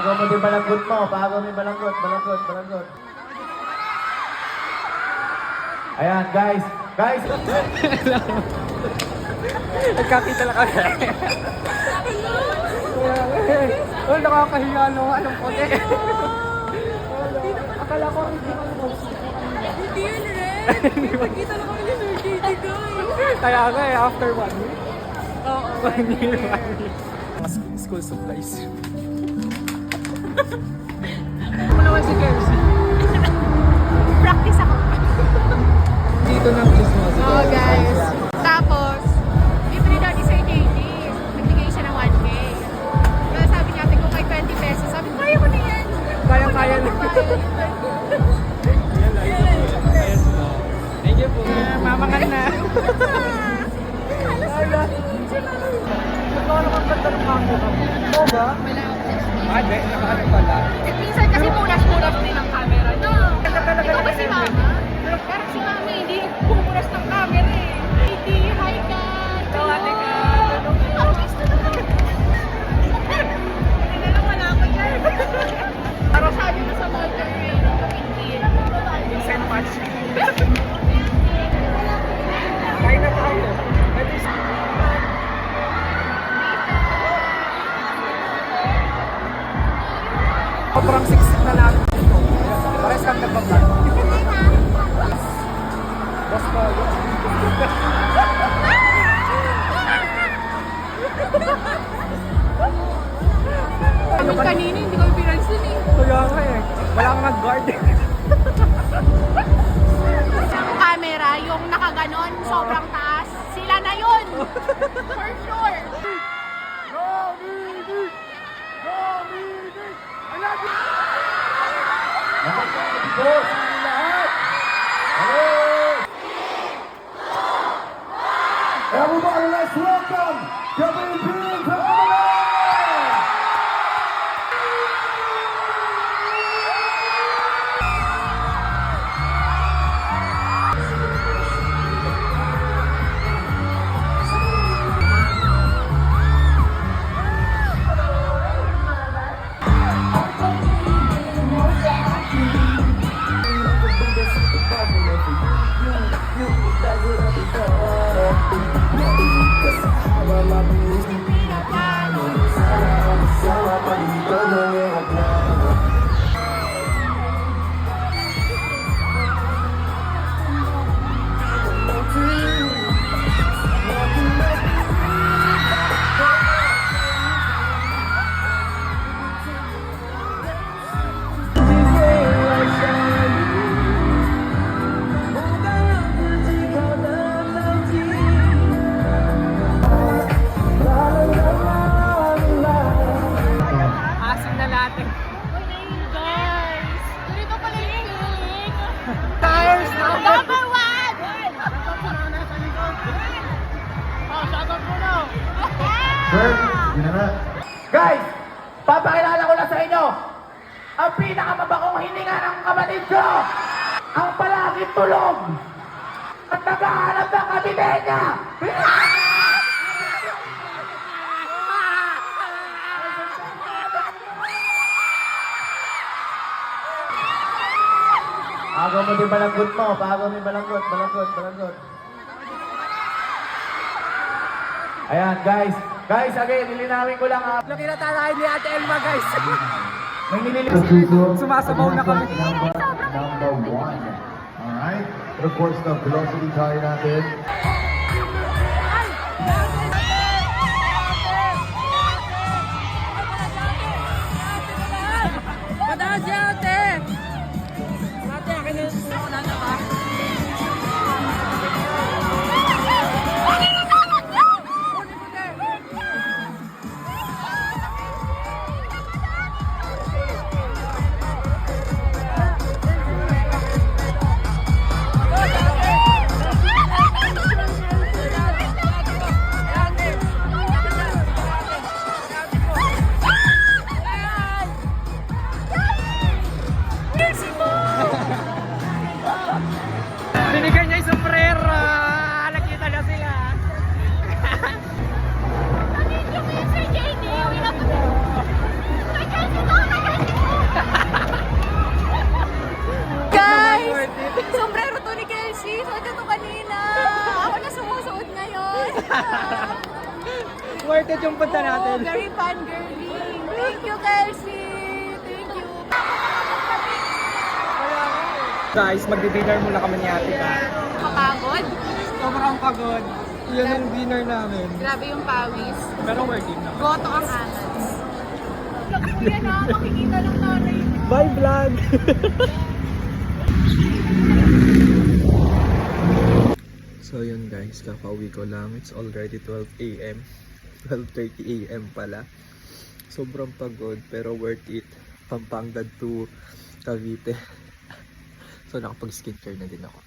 Pagaw mo din balanggot mo. Pagaw mo yung balanggot. Balanggot. Ayan, guys. Guys! Nagkakita lang kami. Oh, nakakahiya no. Anong kote? Akala ko hindi ko Hindi yun rin. Nakita lang kami ni Sir JD guys. Kaya nga eh, after 1 week. Oo. 1 year. School supplies. Ano naman si Kersi? Practice ako. Dito ng Christmas. Oo guys. Tapos, libre daw ni Sir JD. Nagbigay siya ng 1K. Kaya sabi niya, tigong kay 20 pesos. Sabi ko, kaya ko na yan. Kaya na. Thank you po. Mamangan na. Wala. Ito naman ganda ng camera. Oo ba? Ade, nakaano pala. Minsan kasi munas-munas din ang camera niya. Ikaw ba si Mama? Pero si Mami, hindi bumuras ng camera eh. Hindi, hi ka. Ate ka. Artista na lang. Hindi na lang wala ako dyan. Pero sabi mo sa motor eh, hindi. Send much. Kain na tayo. Sobrang siksik na natin ito. Pares kang nagbablog. Boss ko. Kami kanina, hindi ko pinansin eh. Kaya nga eh. Wala kang nag-guard eh. Camera, yung nakaganon, sobrang taas. Sila na yun! For sure! Boss! Lahat! Hello! Everybody, let's welcome WB to Manila! Asim na lahat eh. Guys! Ganito pala yung feeling! Tires na ako. Number one! Sir, yun na nga. Guys, papakilala ko na sa inyo ang pinakamabakong hininga ng kapatid ko! Ang palaging tulog! At naghahanap ng kabibenya! Pagaw mo din balanggot mo. Pagaw mo yung balanggot. Ayan, guys. Guys, again, lilinawin ko lang. Nakilata tayo ni Ate Elma guys. May nililiw. Sumasabaw na kami. Number 1. Alright? But of course, the velocity tayo natin. Madaas siya ate. Ate, akin na. Ako na ba? Worth it yung punta natin. Oh, very fun girling. Thank you, Kelsey. Thank you. Guys, magdi-dinner muna kami ni ate. Kapagod. Sobrang pagod. Yan ang dinner namin. Grabe yung pawis. Pero worth it na. Goto ang anats. Kuya na, makikita ng nanay. Bye vlog! So yun guys, kakauwi ko lang. It's already 12 a.m. 12:30 a.m. pala. Sobrang pagod pero worth it. Pampanga to Cavite. So nakapag skincare na din ako.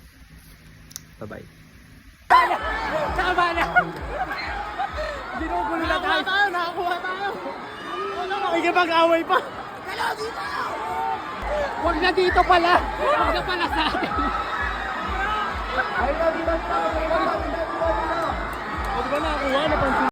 Bye bye. Tama na! Ginugulo na tayo! Nakakuha tayo! Nakikipag-away pa! Hello dito! Huwag na dito pala! Huwag na pala sa atin! Ay, dito. Huwag ba nakakuha? Napansin